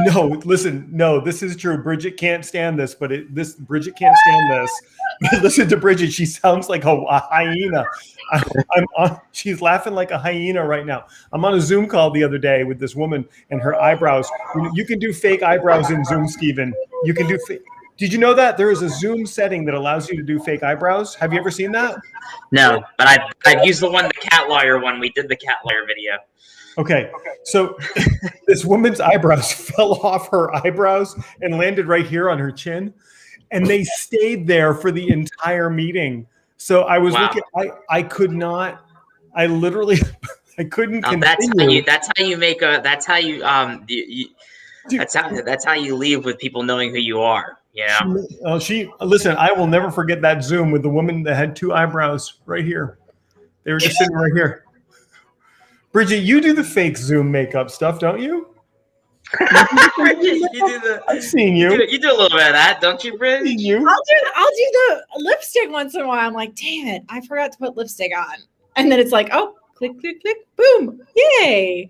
No, listen, no, this is true. Bridget can't stand this, but Bridget can't stand this. Listen to Bridget. She sounds like a hyena. She's laughing like a hyena right now. I'm on a Zoom call the other day with this woman and her eyebrows. You can do fake eyebrows in Zoom, Stephen. You can do fake. Did you know that there is a Zoom setting that allows you to do fake eyebrows? Have you ever seen that? No, but I've used the cat lawyer one. We did the cat lawyer video. Okay, so this woman's eyebrows fell off her eyebrows and landed right here on her chin, and they stayed there for the entire meeting. So I was looking. I could not. I literally. I couldn't continue. That's how you make a. That's how you That's how you leave with people knowing who you are. Yeah. Listen. I will never forget that Zoom with the woman that had two eyebrows right here. They were just sitting right here. Bridget, you do the fake Zoom makeup stuff, don't you? I've seen you. You do a little bit of that, don't you, Bridget? I'll do the lipstick once in a while. I'm like, damn it, I forgot to put lipstick on. And then it's like, oh, click, click, click, boom, yay.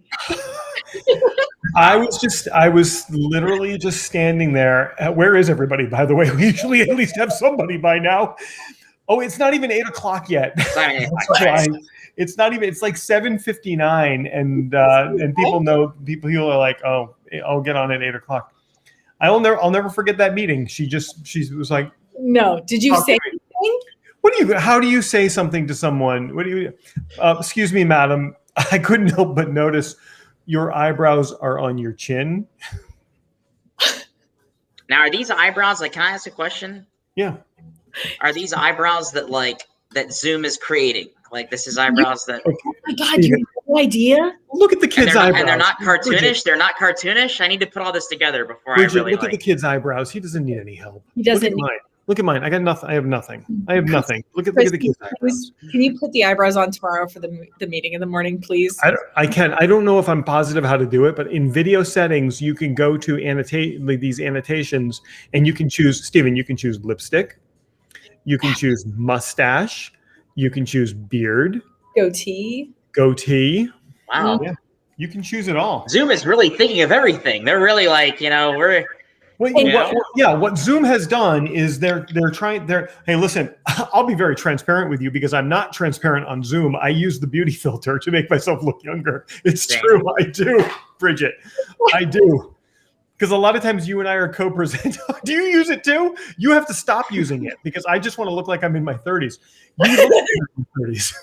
I was literally just standing there. Where is everybody, by the way? We usually at least have somebody by now. Oh, it's not even 8 o'clock yet. It's not even. It's like 7:59, and people are like, "Oh, I'll get on at 8 o'clock." I'll never forget that meeting. She was like, "No, did you say anything? How do you say something to someone? What do you? Excuse me, madam. I couldn't help but notice your eyebrows are on your chin." Now, are these eyebrows? Like, can I ask a question? Yeah. Are these eyebrows that Zoom is creating? Like, this is eyebrows that. Oh my God, you have no idea. Look at the kids' eyebrows. And they're not cartoonish. Bridget. They're not cartoonish. I need to put all this together before Bridget, I really look at the kid's eyebrows. He doesn't need any help. He doesn't. Look at mine. I got nothing. I have nothing. Look at the kid's eyebrows. Can you put the eyebrows on tomorrow for the meeting in the morning, please? I can. I don't know if I'm positive how to do it, but in video settings, you can go to these annotations, and you can choose. Stephen, you can choose lipstick. You can choose mustache. You can choose beard. Goatee. Wow. Yeah. You can choose it all. Zoom is really thinking of everything. They're really like, what Zoom has done is they're trying. Hey, listen, I'll be very transparent with you because I'm not transparent on Zoom. I use the beauty filter to make myself look younger. It's true. I do, Bridget. I do. Because a lot of times you and I are co-present. Do you use it too? You have to stop using it because I just want to look like I'm in my 30s. You look like you're in your 30s.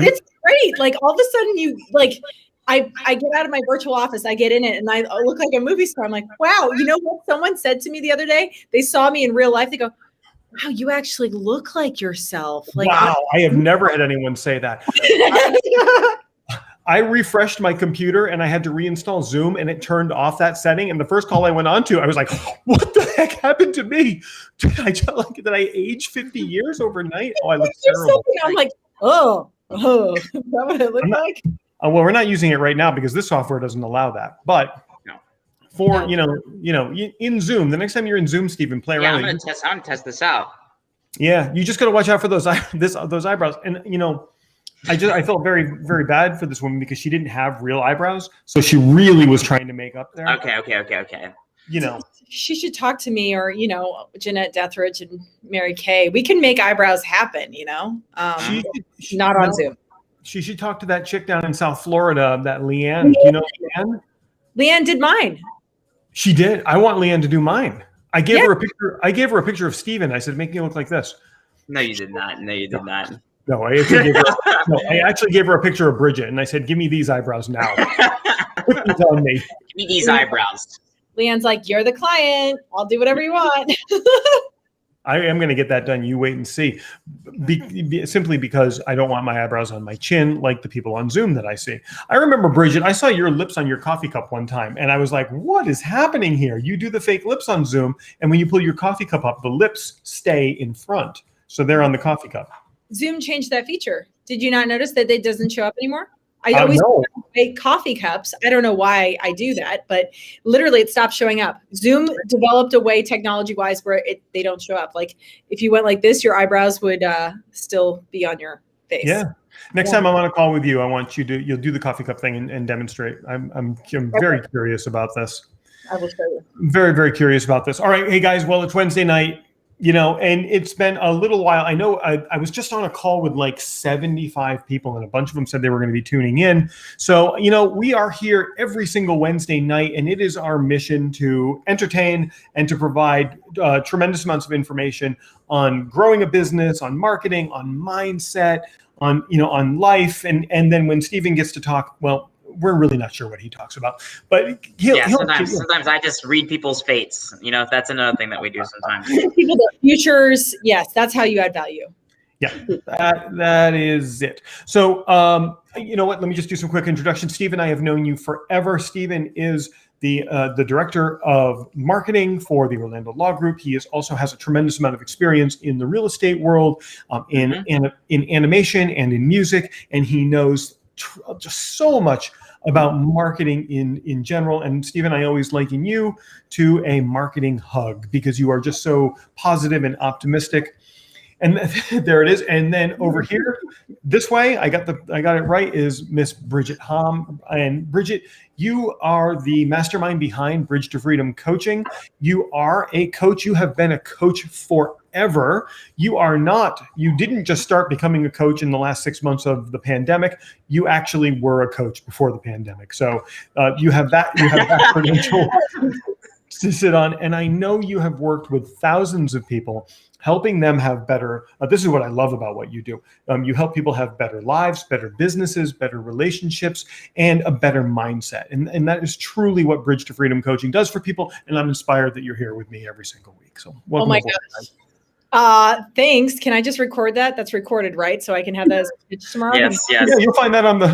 It's great. Like all of a sudden you like I get out of my virtual office, I get in it and I look like a movie star. I'm like, wow, you know what someone said to me the other day? They saw me in real life. They go, wow, you actually look like yourself. Like, wow, I have never had anyone say that. I refreshed my computer and I had to reinstall Zoom and it turned off that setting. And the first call I went on to, I was like, what the heck happened to me? Did I age 50 years overnight? Oh, I look terrible. I'm like, oh, is that what it looked like? Well, we're not using it right now because this software doesn't allow that. But in Zoom, the next time you're in Zoom, Stephen, play around. I'm gonna test this out. Yeah, you just got to watch out for those eyebrows. And I felt very, very bad for this woman because she didn't have real eyebrows. So she really was trying to make up there. Okay. She should talk to me or, Jeanette Deathridge and Mary Kay. We can make eyebrows happen, not on Zoom. She should talk to that chick down in South Florida, that Leanne. Do you know Leanne? Leanne did mine. She did. I want Leanne to do mine. I gave her a picture. I gave her a picture of Steven. I said, make me look like this. No, you did not. No, I actually gave her a picture of Bridget, and I said, "Give me these eyebrows now." Put these on me. Give me these eyebrows. Leanne's like, "You're the client. I'll do whatever you want." I am going to get that done. You wait and see. Simply because I don't want my eyebrows on my chin like the people on Zoom that I see. I remember, Bridget, I saw your lips on your coffee cup one time, and I was like, "What is happening here?" You do the fake lips on Zoom, and when you pull your coffee cup up, the lips stay in front, so they're on the coffee cup. Zoom changed that feature. Did you not notice that it doesn't show up anymore? I always make coffee cups. I don't know why I do that, but literally it stopped showing up. Zoom developed a way technology-wise where they don't show up. Like if you went like this, your eyebrows would still be on your face. Yeah. Next time I'm on a call with you, I want you'll do the coffee cup thing and demonstrate. I'm very curious about this. I will show you. Very, very curious about this. All right. Hey, guys. Well, it's Wednesday night, and it's been a little while. I know I was just on a call with like 75 people, and a bunch of them said they were going to be tuning in. So, we are here every single Wednesday night, and it is our mission to entertain and to provide tremendous amounts of information on growing a business, on marketing, on mindset, on life. And then when Stephen gets to talk, well, we're really not sure what he talks about, but sometimes I just read people's fates. That's another thing that we do sometimes. People, the futures. Yes, that's how you add value. Yeah, that is it. So, you know what? Let me just do some quick introduction. Stephen, I have known you forever. Stephen is the director of marketing for the Orlando Law Group. He also has a tremendous amount of experience in the real estate world, in animation and in music, and he knows just so much about marketing in general. And Stephen, I always liken you to a marketing hug because you are just so positive and optimistic. And there it is. And then over here, this way, I got it right, is Miss Bridget Hom. And Bridget, you are the mastermind behind Bridge to Freedom Coaching. You are a coach. You have been a coach forever. You didn't just start becoming a coach in the last 6 months of the pandemic. You actually were a coach before the pandemic. So you have that credential to sit on. And I know you have worked with thousands of people, helping them have better, this is what I love about what you do. You help people have better lives, better businesses, better relationships, and a better mindset. And that is truly what Bridge to Freedom Coaching does for people. And I'm inspired that you're here with me every single week. So welcome. Oh my gosh. Thanks. Can I just record that? That's recorded, right? So I can have that as a pitch tomorrow? Yes. Yeah, you'll find that on the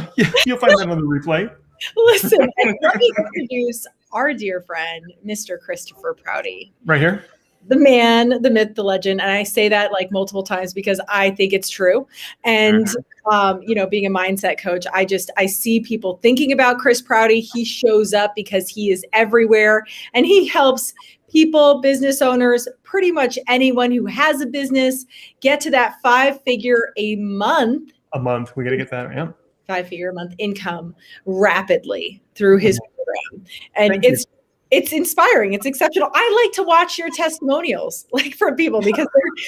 replay. Listen, let me introduce our dear friend, Mr. Christopher Prouty. Right here. The man, the myth, the legend. And I say that like multiple times because I think it's true. And, being a mindset coach, I see people thinking about Chris Prouty. He shows up because he is everywhere and he helps people, business owners, pretty much anyone who has a business get to that 5-figure a month. We got to get that. Yeah. 5-figure a month income rapidly through his program. And it's inspiring. It's exceptional. I like to watch your testimonials, like for people, because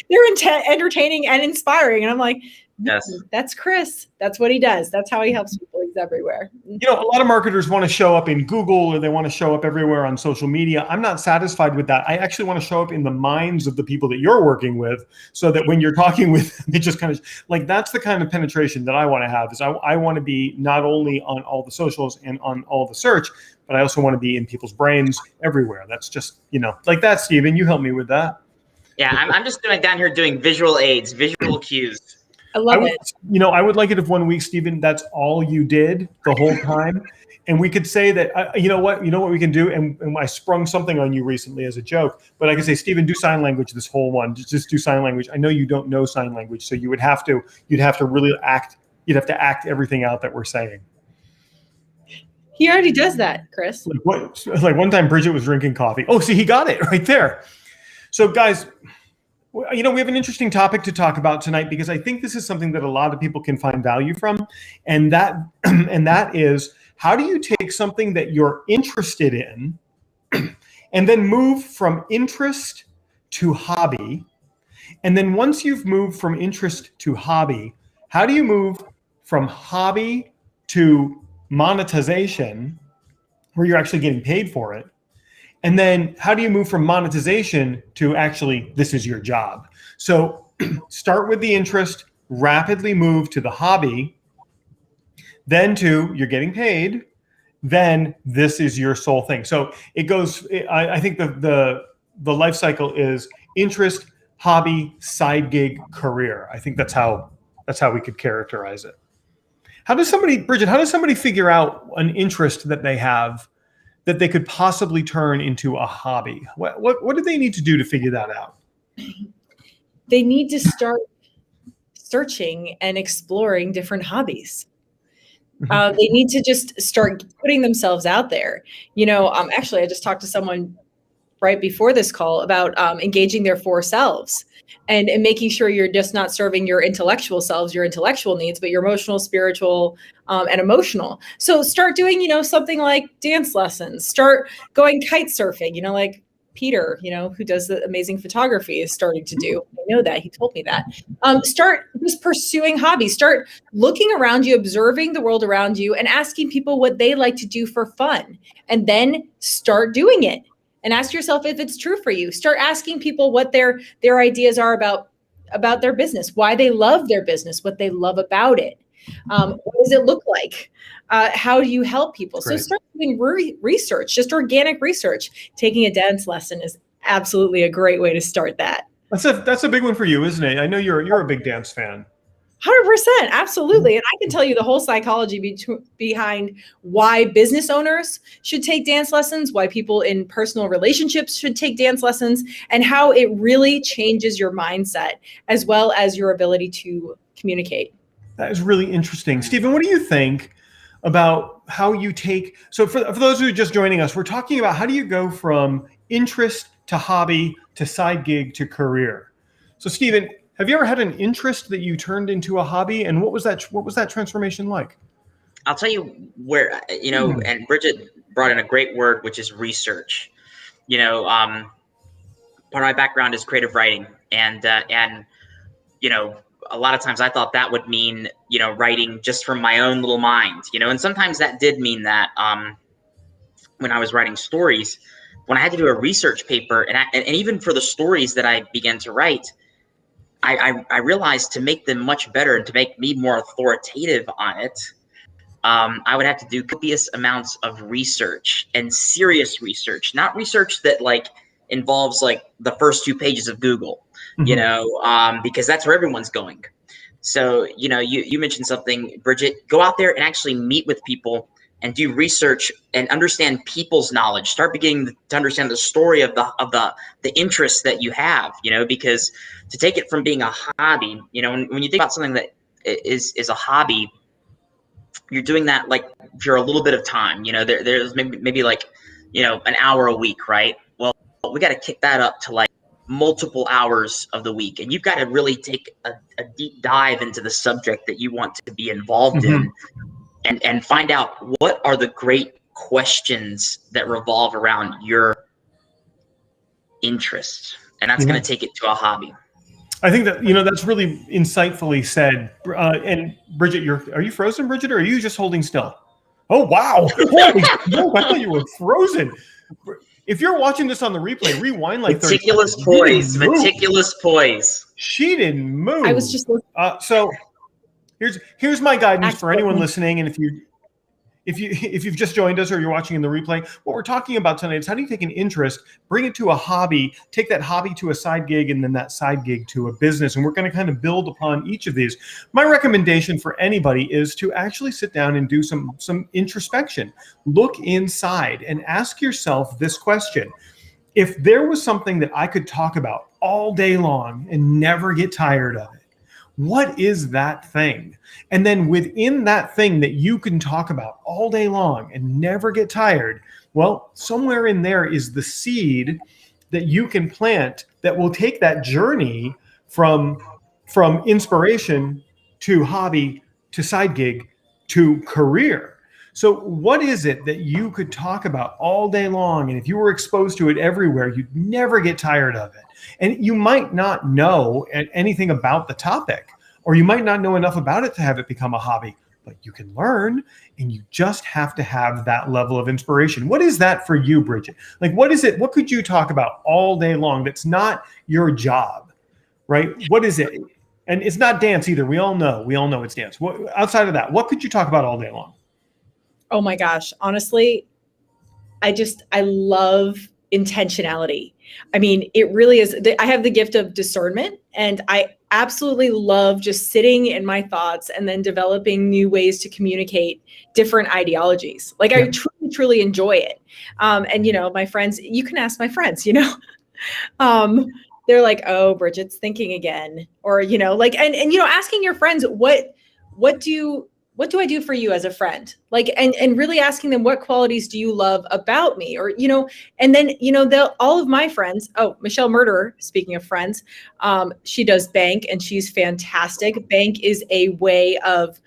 they're entertaining and inspiring. And I'm like, yes, that's Chris. That's what he does. That's how he helps people. He's everywhere. A lot of marketers want to show up in Google or they want to show up everywhere on social media. I'm not satisfied with that. I actually want to show up in the minds of the people that you're working with so that when you're talking with them, it just kind of like, that's the kind of penetration that I want to have. Is I want to be not only on all the socials and on all the search, but I also want to be in people's brains everywhere. That's just, like that, Stephen, you help me with that. Yeah, I'm just down here doing visual aids, visual cues. I love it. I would like it if 1 week, Stephen, that's all you did the whole time. And we could say that, you know what we can do? And I sprung something on you recently as a joke, but I could say, Stephen, do sign language this whole one. Just do sign language. I know you don't know sign language, so you'd have to really act. You'd have to act everything out that we're saying. He already does that, Chris. Like one time Bridget was drinking coffee. Oh, see, he got it right there. So guys, we have an interesting topic to talk about tonight because I think this is something that a lot of people can find value from. And that is, how do you take something that you're interested in and then move from interest to hobby? And then once you've moved from interest to hobby, how do you move from hobby to monetization, where you're actually getting paid for it? And then how do you move from monetization to actually, this is your job? So start with the interest, rapidly move to the hobby, then to you're getting paid, then this is your sole thing. So it goes, I think the life cycle is interest, hobby, side gig, career. I think that's how we could characterize it. Bridget, how does somebody figure out an interest that they have that they could possibly turn into a hobby? What do they need to do to figure that out? They need to start searching and exploring different hobbies. They need to just start putting themselves out there. Actually, I just talked to someone right before this call about engaging their four selves and making sure you're just not serving your intellectual selves, your intellectual needs, but your emotional, spiritual, and emotional. So start doing, something like dance lessons, start going kite surfing, like Peter, who does the amazing photography is starting to do. I know that, he told me that. Start just pursuing hobbies, start looking around you, observing the world around you and asking people what they like to do for fun, and then start doing it. And ask yourself if it's true for you. Start asking people what their ideas are about their business, why they love their business, what they love about it. What does it look like? How do you help people? So start doing research, just organic research. Taking a dance lesson is absolutely a great way to start that. That's a big one for you, isn't it? I know you're a big dance fan. 100%, absolutely. And I can tell you the whole psychology behind why business owners should take dance lessons, why people in personal relationships should take dance lessons, and how it really changes your mindset as well as your ability to communicate. That is really interesting. Stephen, what do you think about how you take, so for those who are just joining us, we're talking about how do you go from interest to hobby to side gig to career. So Stephen, have you ever had an interest that you turned into a hobby, and what was that transformation like? I'll tell you where, and Bridget brought in a great word, which is research. Part of my background is creative writing, and a lot of times I thought that would mean, writing just from my own little mind, and sometimes that did mean that when I was writing stories, when I had to do a research paper, and even for the stories that I began to write, I realized to make them much better and to make me more authoritative on it, I would have to do copious amounts of research, and serious research, not research that involves the first 2 pages of Google, because that's where everyone's going. So, you mentioned something, Bridget, go out there and actually meet with people and do research and understand people's knowledge. Start beginning to understand the story of the interests that you have, because to take it from being a hobby, when you think about something that is a hobby, you're doing that for a little bit of time, there's maybe an hour a week, right? Well, we got to kick that up to multiple hours of the week. And you've got to really take a deep dive into the subject that you want to be involved in. And find out what are the great questions that revolve around your interests. And that's going to take it to a hobby. I think that, that's really insightfully said. And Bridget, are you frozen, Bridget, or are you just holding still? Oh, wow. Holy smoke, I thought you were frozen. If you're watching this on the replay, rewind meticulous 30 seconds. Meticulous poise. She didn't move. I was just so here's my guidance for anyone listening, and if you've just joined us or you're watching in the replay, what we're talking about tonight is how do you take an interest, bring it to a hobby, take that hobby to a side gig, and then that side gig to a business. And we're going to kind of build upon each of these. My recommendation for anybody is to actually sit down and do some introspection. Look inside and ask yourself this question. If there was something that I could talk about all day long and never get tired of it, what is that thing? And then within that thing that you can talk about all day long and never get tired, well, somewhere in there is the seed that you can plant that will take that journey from inspiration to hobby to side gig to career. So what is it that you could talk about all day long? And if you were exposed to it everywhere, you'd never get tired of it. And you might not know anything about the topic, or you might not know enough about it to have it become a hobby, but you can learn, and you just have to have that level of inspiration. What is that for you, Bridget? What is it? What could you talk about all day long that's not your job, right? What is it? And it's not dance either. We all know it's dance. Outside of that, what could you talk about all day long? Oh my gosh. Honestly, I love intentionality. I mean, it really is. I have the gift of discernment, and I absolutely love just sitting in my thoughts and then developing new ways to communicate different ideologies. I truly, truly enjoy it. And, my friends, you can ask my friends, they're like, oh, Bridget's thinking again, or, and asking your friends, what what do I do for you as a friend? Like, and really asking them, what qualities do you love about me? Or, and then, all of my friends, Michelle Murderer, speaking of friends, she does Bank and she's fantastic. Bank is a way of,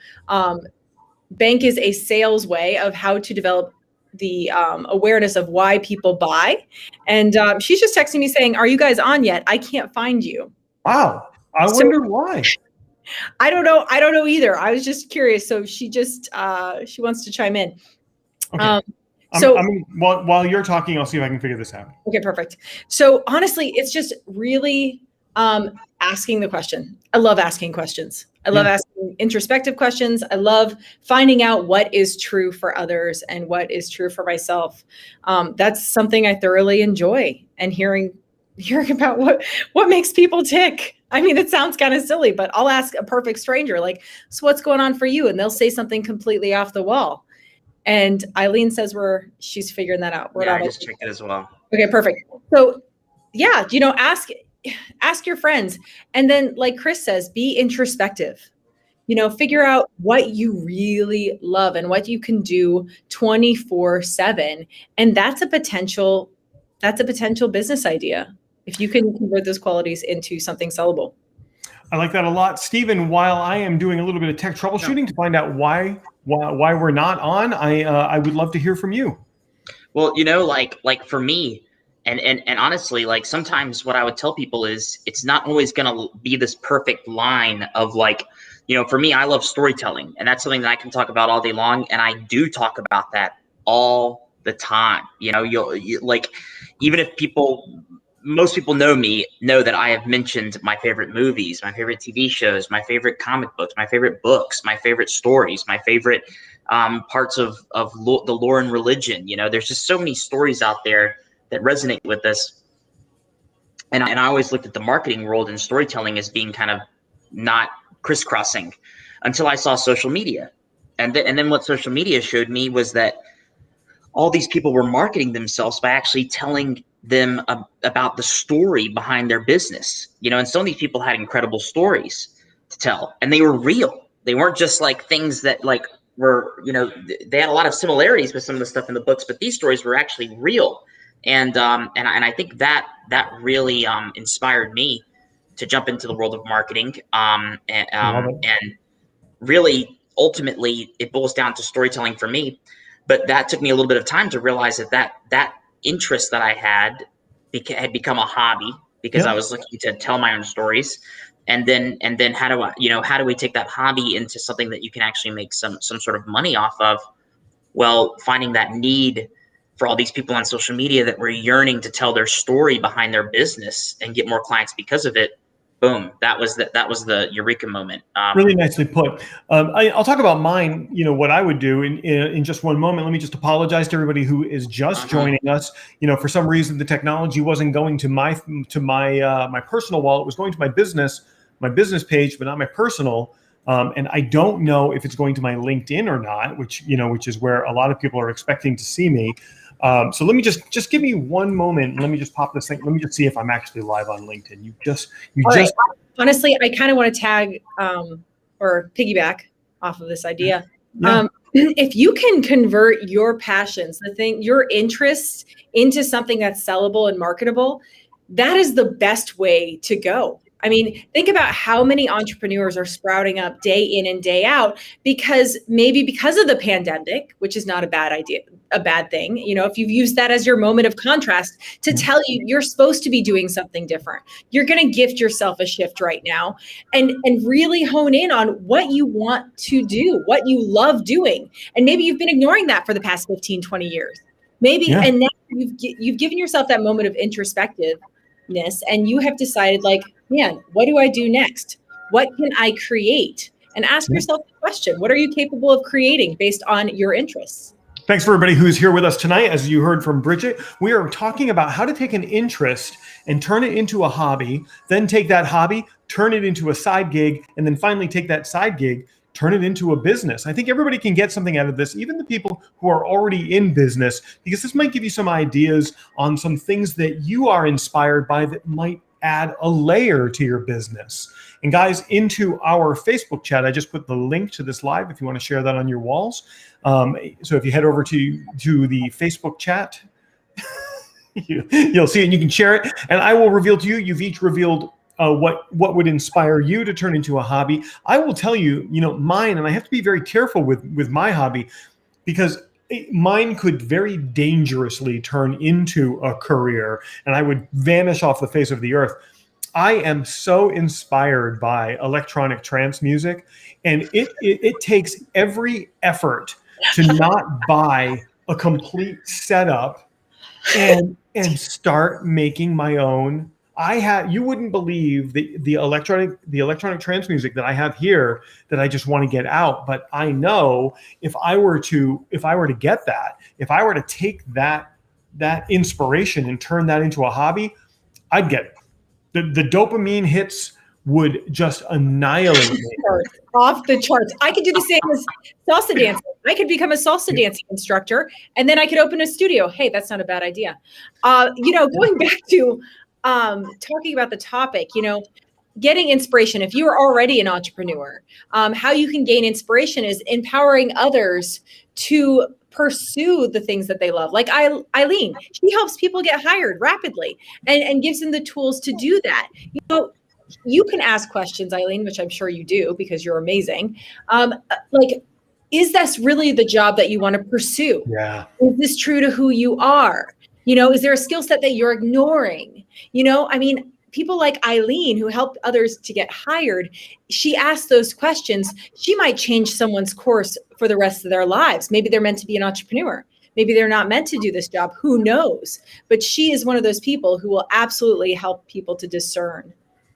Bank is a sales way of how to develop the awareness of why people buy. And she's just texting me saying, are you guys on yet? I can't find you. Wow. I wonder why. I don't know. I don't know either. I was just curious. So she just, she wants to chime in. Okay. While you're talking, I'll see if I can figure this out. Okay, perfect. So honestly, it's just really asking the question. I love asking questions. I love asking introspective questions. I love finding out what is true for others and what is true for myself. That's something I thoroughly enjoy, and hearing about what makes people tick. I mean, it sounds kind of silly, but I'll ask a perfect stranger, like, so what's going on for you? And they'll say something completely off the wall. And Eileen says she's figuring that out. I just checked it as well. Okay, perfect. So yeah, ask your friends. And then, like Chris says, be introspective. Figure out what you really love and what you can do 24/7. And that's a potential business idea if you can convert those qualities into something sellable. I like that a lot. Stephen, while I am doing a little bit of tech troubleshooting to find out why we're not on, I would love to hear from you. Well, like for me, and honestly, like sometimes what I would tell people is it's not always going to be this perfect line of like, for me, I love storytelling, and that's something that I can talk about all day long. And I do talk about that all the time. You like, even if most people know that I have mentioned my favorite movies, my favorite TV shows, my favorite comic books, my favorite books, my favorite stories, my favorite parts of the lore and religion. There's just so many stories out there that resonate with us. And I always looked at the marketing world and storytelling as being kind of not crisscrossing until I saw social media. And then what social media showed me was that all these people were marketing themselves by actually telling them about the story behind their business, and some of these people had incredible stories to tell, and they were real. They weren't just like things that like were, they had a lot of similarities with some of the stuff in the books, but these stories were actually real. And I think that really inspired me to jump into the world of marketing. And really, ultimately, it boils down to storytelling for me. But that took me a little bit of time to realize that interest that I had become a hobby, because I was looking to tell my own stories. And then how do we take that hobby into something that you can actually make some sort of money off of? Well, finding that need for all these people on social media that were yearning to tell their story behind their business and get more clients because of it. Boom. That was the eureka moment. Really nicely put. I'll talk about mine, what I would do in just one moment. Let me just apologize to everybody who is just joining us. For some reason, the technology wasn't going to my personal wallet. It was going to my business page, but not my personal. And I don't know if it's going to my LinkedIn or not, which is where a lot of people are expecting to see me. So let me just give me one moment. Let me just pop this thing. Let me just see if I'm actually live on LinkedIn. Right. Honestly, I kind of want to tag or piggyback off of this idea. Yeah. If you can convert your passions, your interests into something that's sellable and marketable, that is the best way to go. I mean, think about how many entrepreneurs are sprouting up day in and day out because of the pandemic, which is not a bad thing. If you've used that as your moment of contrast to tell you you're supposed to be doing something different, you're going to gift yourself a shift right now and really hone in on what you want to do, what you love doing. And maybe you've been ignoring that for the past 15, 20 years. And now you've given yourself that moment of introspectiveness and you have decided like, man, what do I do next? What can I create? And ask yourself the question, what are you capable of creating based on your interests? Thanks for everybody who's here with us tonight. As you heard from Bridget, we are talking about how to take an interest and turn it into a hobby, then take that hobby, turn it into a side gig, and then finally take that side gig, turn it into a business. I think everybody can get something out of this, even the people who are already in business, because this might give you some ideas on some things that you are inspired by that might add a layer to your business. And guys, into our Facebook chat, I just put the link to this live if you want to share that on your walls. So if you head over to the Facebook chat, you'll see it and you can share it. And I will reveal to you, you've each revealed what would inspire you to turn into a hobby. I will tell you, mine, and I have to be very careful with my hobby, because mine could very dangerously turn into a career and I would vanish off the face of the earth. I am so inspired by electronic trance music, and it takes every effort to not buy a complete setup and start making my own. You wouldn't believe the electronic trance music that I have here that I just want to get out. But I know if I were to get that, if I were to take that inspiration and turn that into a hobby, I'd get it. The dopamine hits would just annihilate me. Off the charts. I could do the same as salsa dancing. I could become a salsa dancing instructor, and then I could open a studio. Hey, that's not a bad idea. Going back to talking about the topic, getting inspiration. If you are already an entrepreneur, how you can gain inspiration is empowering others to pursue the things that they love. Like Eileen, she helps people get hired rapidly and gives them the tools to do that. You can ask questions, Eileen, which I'm sure you do because you're amazing. Is this really the job that you want to pursue? Yeah. Is this true to who you are? Is there a skill set that you're ignoring? People like Eileen who help others to get hired, she asks those questions. She might change someone's course for the rest of their lives. Maybe they're meant to be an entrepreneur. Maybe they're not meant to do this job. Who knows? But she is one of those people who will absolutely help people to discern.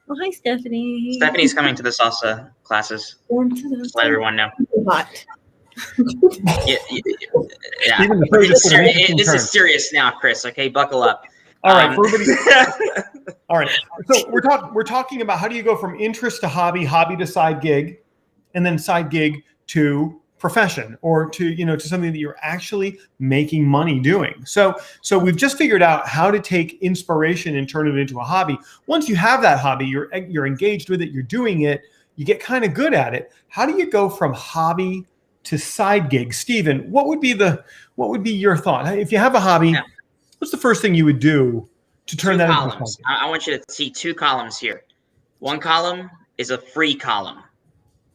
Oh, hi, Stephanie. Stephanie coming to the salsa classes. Just let everyone know. Yeah. Even this is serious now, Chris. Okay, buckle up. All right, for everybody. All right. So we're talking about how do you go from interest to hobby to side gig, and then side gig to profession, or to something that you're actually making money doing. So we've just figured out how to take inspiration and turn it into a hobby. Once you have that hobby, you're engaged with it, you're doing it, you get kind of good at it. How do you go from hobby to side gig? Stephen, what would be your thought? If you have a hobby, what's the first thing you would do to turn that into a hobby? I want you to see two columns here. One column is a free column.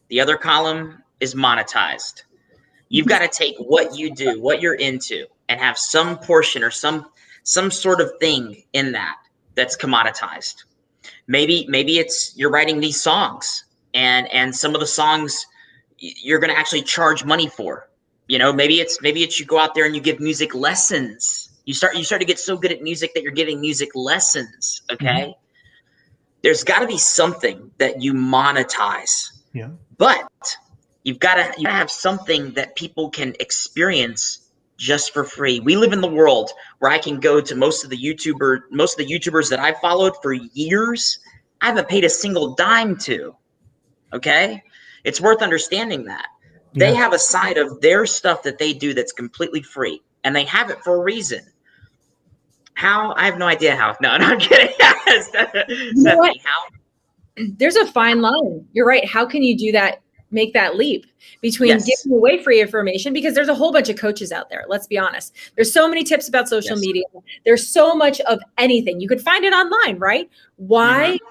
The other column is monetized. You've got to take what you do, what you're into, and have some portion or some sort of thing in that's commoditized. Maybe it's you're writing these songs, and some of the songs you're going to actually charge money for. Maybe it's you go out there and you give music lessons. You start to get so good at music that you're giving music lessons. Okay. Mm-hmm. There's got to be something that you monetize. Yeah. But you gotta have something that people can experience just for free. We live in the world where I can go to most of the YouTubers that I've followed for years. I haven't paid a single dime to. Okay. It's worth understanding that. Yeah. They have a side of their stuff that they do that's completely free, and they have it for a reason. How? I have no idea how. No, I'm kidding. Stephanie, how? There's a fine line. You're right. How can you do that? Make that leap between giving away free information, because there's a whole bunch of coaches out there. Let's be honest. There's so many tips about social media. There's so much of anything. You could find it online, right? Why? Mm-hmm.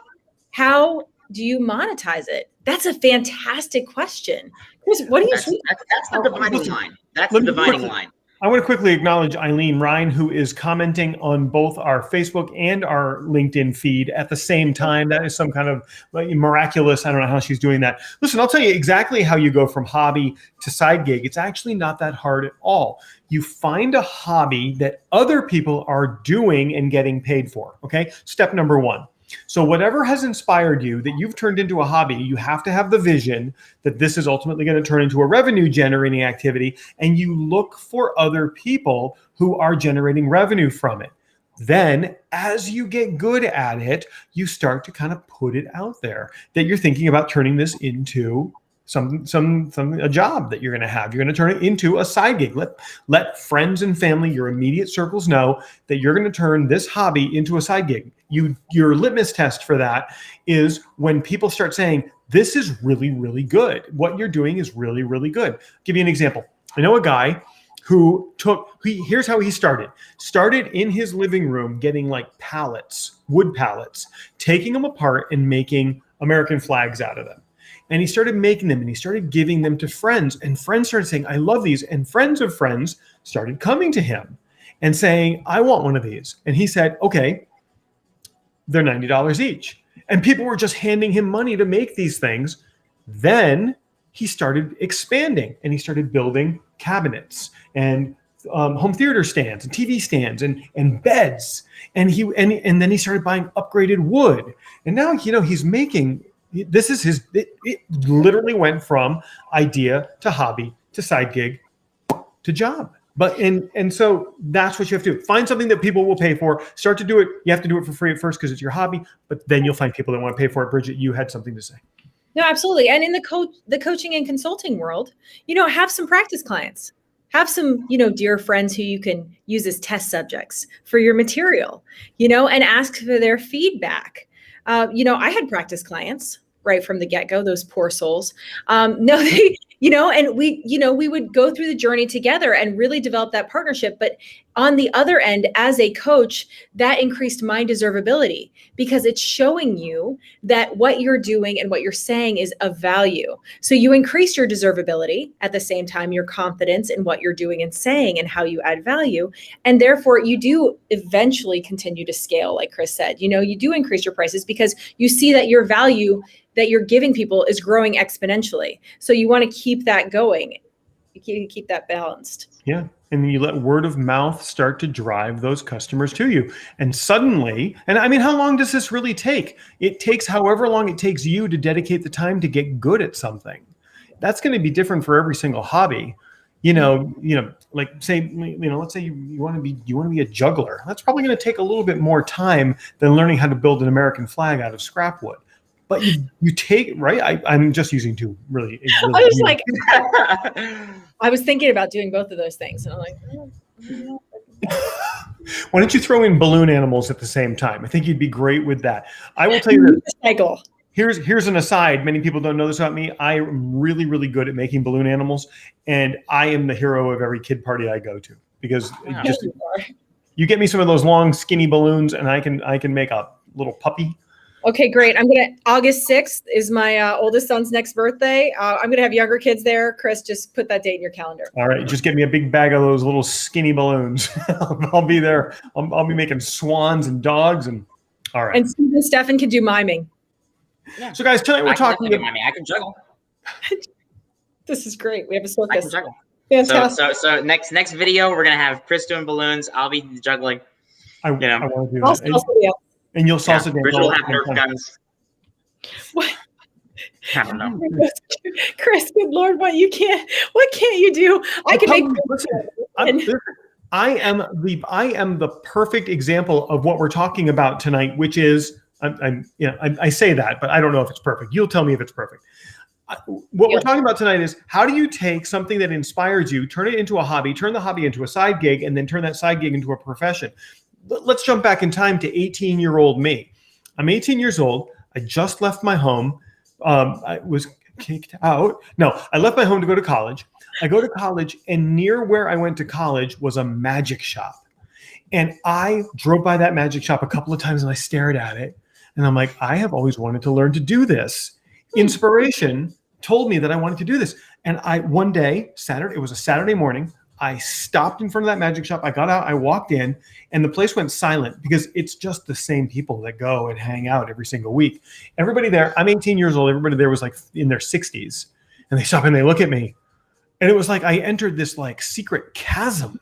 How do you monetize it? That's a fantastic question. Chris, what do you think? That's the dividing line. That's the dividing line. I want to quickly acknowledge Eileen Ryan, who is commenting on both our Facebook and our LinkedIn feed at the same time. That is some kind of miraculous. I don't know how she's doing that. Listen, I'll tell you exactly how you go from hobby to side gig. It's actually not that hard at all. You find a hobby that other people are doing and getting paid for. Okay. Step number one. So whatever has inspired you that you've turned into a hobby, you have to have the vision that this is ultimately going to turn into a revenue generating activity. And you look for other people who are generating revenue from it. Then as you get good at it, you start to kind of put it out there that you're thinking about turning this into a job that you're going to have. You're going to turn it into a side gig. Let friends and family, your immediate circles, know that you're going to turn this hobby into a side gig. Your litmus test for that is when people start saying, this is really, really good. What you're doing is really, really good. I'll give you an example. I know a guy who here's how he started in his living room, getting like wood pallets, taking them apart and making American flags out of them. And he started making them and he started giving them to friends, and friends started saying, I love these. And friends of friends started coming to him and saying, I want one of these. And he said, okay, they're $90 each. And people were just handing him money to make these things. Then he started expanding and he started building cabinets and home theater stands and TV stands and beds. And then he started buying upgraded wood. And now, he's making, it literally went from idea to hobby to side gig to job. But and so that's what you have to do. Find something that people will pay for. Start to do it. You have to do it for free at first because it's your hobby, but then you'll find people that want to pay for it. Bridget, you had something to say. No, absolutely. And in the coaching and consulting world, have some practice clients. Have some, dear friends who you can use as test subjects for your material, and ask for their feedback. I had practice clients right from the get-go, those poor souls. And we would go through the journey together and really develop that partnership. But on the other end, as a coach, that increased my deservability because it's showing you that what you're doing and what you're saying is of value. So you increase your deservability at the same time, your confidence in what you're doing and saying and how you add value. And therefore you do eventually continue to scale. Like Chris said, you do increase your prices because you see that your value that you're giving people is growing exponentially. So you want to keep that going. You keep that balanced. Yeah. And you let word of mouth start to drive those customers to you. And suddenly, and I mean, how long does this really take? It takes however long it takes you to dedicate the time to get good at something. That's going to be different for every single hobby. Like say, let's say you want to be a juggler. That's probably going to take a little bit more time than learning how to build an American flag out of scrap wood. But you take, right? I'm just using two really I was like, I was thinking about doing both of those things. And I'm like, why don't you throw in balloon animals at the same time? I think you'd be great with that. I will tell you this. Here's an aside. Many people don't know this about me. I am really, really good at making balloon animals. And I am the hero of every kid party I go to because you get me some of those long, skinny balloons and I can make a little puppy. Okay, great. August 6th is my oldest son's next birthday. I'm going to have younger kids there. Chris, just put that date in your calendar. All right. Just get me a big bag of those little skinny balloons. I'll be there. I'll be making swans and dogs. And all right. And Stefan can do miming. Yeah. So guys, tonight we're talking about I can juggle. This is great. We have a circus. I can juggle. Fantastic. So next video, we're going to have Chris doing balloons. I'll be juggling. I want to do that. And you'll salsa dance. Bridget will have Nerf guns. What? I don't know. Chris, good Lord, what can't you do? I am the perfect example of what we're talking about tonight, which is I say that, but I don't know if it's perfect. You'll tell me if it's perfect. What we're talking about tonight is how do you take something that inspires you, turn it into a hobby, turn the hobby into a side gig, and then turn that side gig into a profession. Let's jump back in time to 18-year-old me. I'm 18 years old. I just left my home. I was kicked out. No, I left my home to go to college. I go to college, and near where I went to college was a magic shop. And I drove by that magic shop a couple of times, and I stared at it. And I'm like, I have always wanted to learn to do this. Inspiration told me that I wanted to do this. And one day, it was a Saturday morning, I stopped in front of that magic shop. I got out, I walked in, and the place went silent because it's just the same people that go and hang out every single week. Everybody there, I'm 18 years old. Everybody there was like in their 60s, and they stop and they look at me. And it was like I entered this like secret chasm.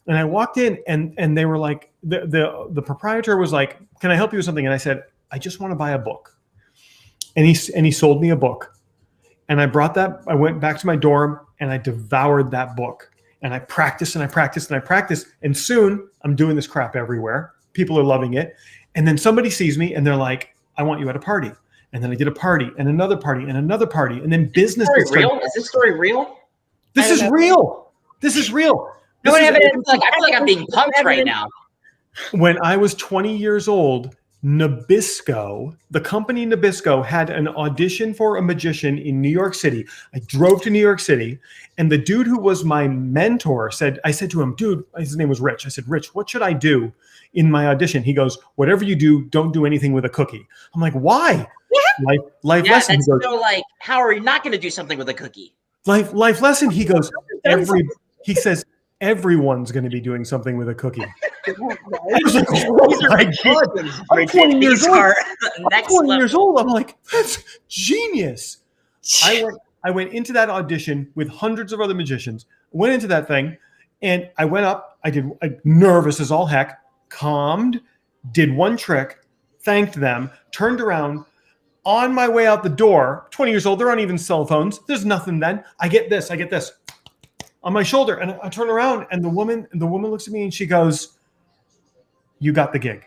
And I walked in and they were like, the proprietor was like, can I help you with something? And I said, I just want to buy a book. And he sold me a book. And I went back to my dorm and I devoured that book. And I practiced and I practiced and I practiced. And soon I'm doing this crap everywhere. People are loving it. And then somebody sees me and they're like, I want you at a party. And then I did a party and another party and another party. And then business. Is this story real? This is real. This is real. No one evidence. I feel like I'm being punked right now. When I was 20 years old, Nabisco, the company Nabisco, had an audition for a magician in New York City. I drove to New York City, and the dude who was my mentor I said to him, dude, his name was Rich. I said, Rich, what should I do in my audition? He goes, whatever you do, don't do anything with a cookie. I'm like, why? Life lesson. That's so like, how are you not going to do something with a cookie? Life lesson. He goes, he says, everyone's going to be doing something with a cookie. I was like, oh my God. I'm 20 years old. I'm 20 years old. I'm like, that's genius. I went into that audition with hundreds of other magicians, went into that thing, and I went up. I did nervous as all heck, calmed, did one trick, thanked them, turned around. On my way out the door, 20 years old, there aren't even cell phones. There's nothing then. I get this on my shoulder, and I turn around, and the woman looks at me and she goes, you got the gig.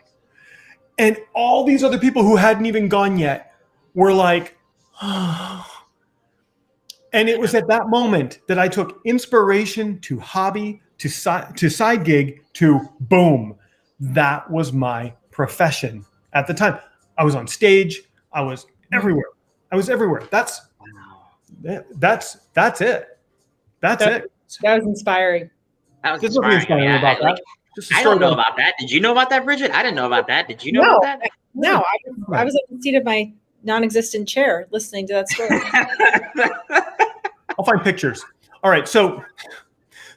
And all these other people who hadn't even gone yet were like, oh. And it was at that moment that I took inspiration to hobby, to side gig, to boom. That was my profession at the time. I was on stage. I was everywhere. That's it. That's it. That was inspiring. That was inspiring. About that. I don't know about that. Did you know about that, Bridget? I didn't know about that. Did you know about that? No, I was at the seat of my non-existent chair listening to that story. I'll find pictures. All right, so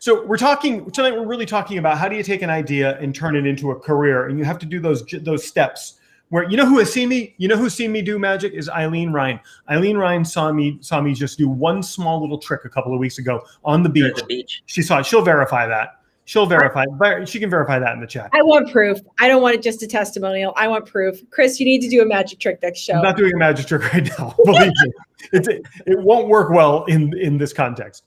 we're talking tonight. We're really talking about how do you take an idea and turn it into a career, and you have to do those steps. Where who has seen me? Who's seen me do magic is Eileen Ryan. Eileen Ryan saw me just do one small little trick a couple of weeks ago on the beach. She saw it. She'll verify that. She can verify that in the chat. I want proof. I don't want it just a testimonial. I want proof. Chris, you need to do a magic trick next show. I'm not doing a magic trick right now. Believe me, it won't work well in this context.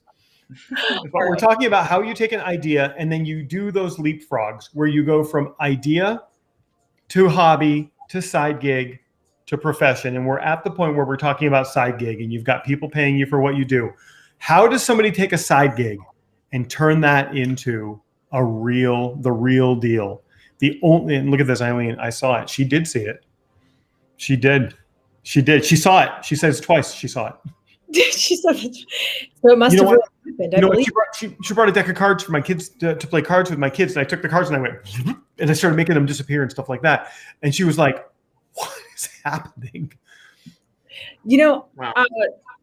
But we're talking about how you take an idea and then you do those leapfrogs where you go from idea to hobby to side gig to profession. And we're at the point where we're talking about side gig and you've got people paying you for what you do. How does somebody take a side gig and turn that into the real deal? And look at this, Eileen, I saw it. She did see it. She did. She saw it. She says twice she saw it. She said it. So it must have happened. She brought a deck of cards for my kids to play cards with my kids. And I took the cards and I went, and I started making them disappear and stuff like that. And she was like, what is happening? Wow.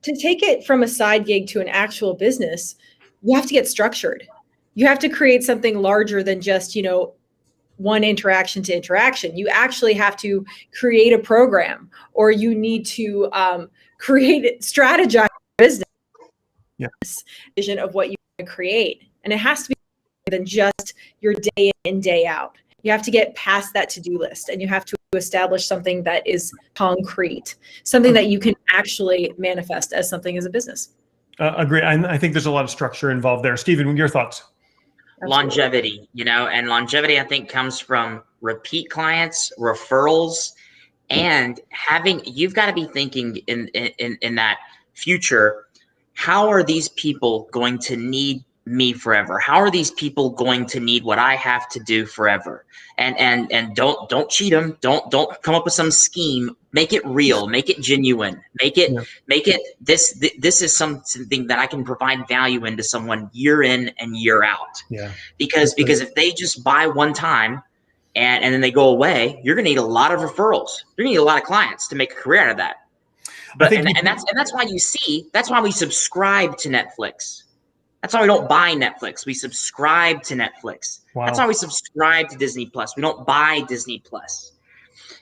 To take it from a side gig to an actual business, you have to get structured. You have to create something larger than just, one interaction to interaction. You actually have to create a program, or you need to strategize business vision of what you want to create. And it has to be more than just your day in and day out. You have to get past that to-do list, and you have to establish something that is concrete, something that you can actually manifest as something as a business. Agree. I think there's a lot of structure involved there. Stephen, your thoughts? Longevity, and longevity, I think, comes from repeat clients, referrals, and you've got to be thinking in that future. How are these people going to need me forever? How are these people going to need what I have to do forever? And don't cheat them. Don't come up with some scheme. Make it real. Make it genuine. Make it this is something that I can provide value into someone year in and year out. Yeah. Because if they just buy one time and then they go away, you're gonna need a lot of referrals. You're gonna need a lot of clients to make a career out of that. But that's why we subscribe to Netflix. That's why we don't buy Netflix. We subscribe to Netflix. Wow. That's why we subscribe to Disney Plus. We don't buy Disney Plus.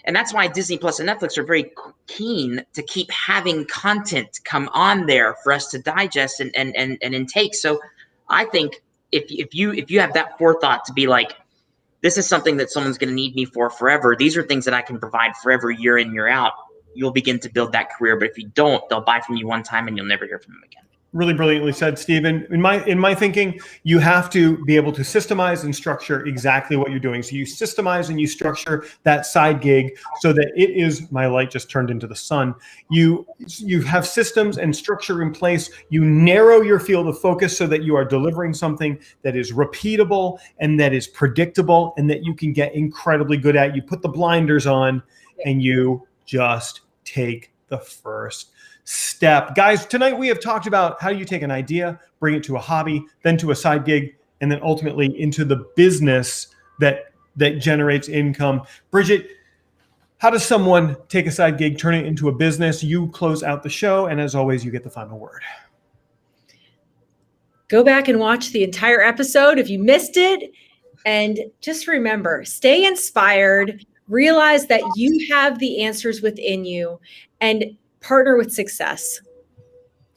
And that's why Disney Plus and Netflix are very keen to keep having content come on there for us to digest and intake. So I think if you have that forethought to be like, this is something that someone's going to need me for forever. These are things that I can provide forever, year in, year out. You'll begin to build that career. But if you don't, they'll buy from you one time and you'll never hear from them again. Really brilliantly said, Stephen. In my thinking, you have to be able to systemize and structure exactly what you're doing. So you systemize and you structure that side gig so that it is, my light just turned into the sun. You have systems and structure in place. You narrow your field of focus so that you are delivering something that is repeatable and that is predictable and that you can get incredibly good at. You put the blinders on and you just take the first step. Guys, tonight we have talked about how you take an idea, bring it to a hobby, then to a side gig, and then ultimately into the business that generates income. Bridget, how does someone take a side gig, turn it into a business? You close out the show, and as always, you get the final word. Go back and watch the entire episode if you missed it. And just remember, stay inspired, realize that you have the answers within you, and partner with success.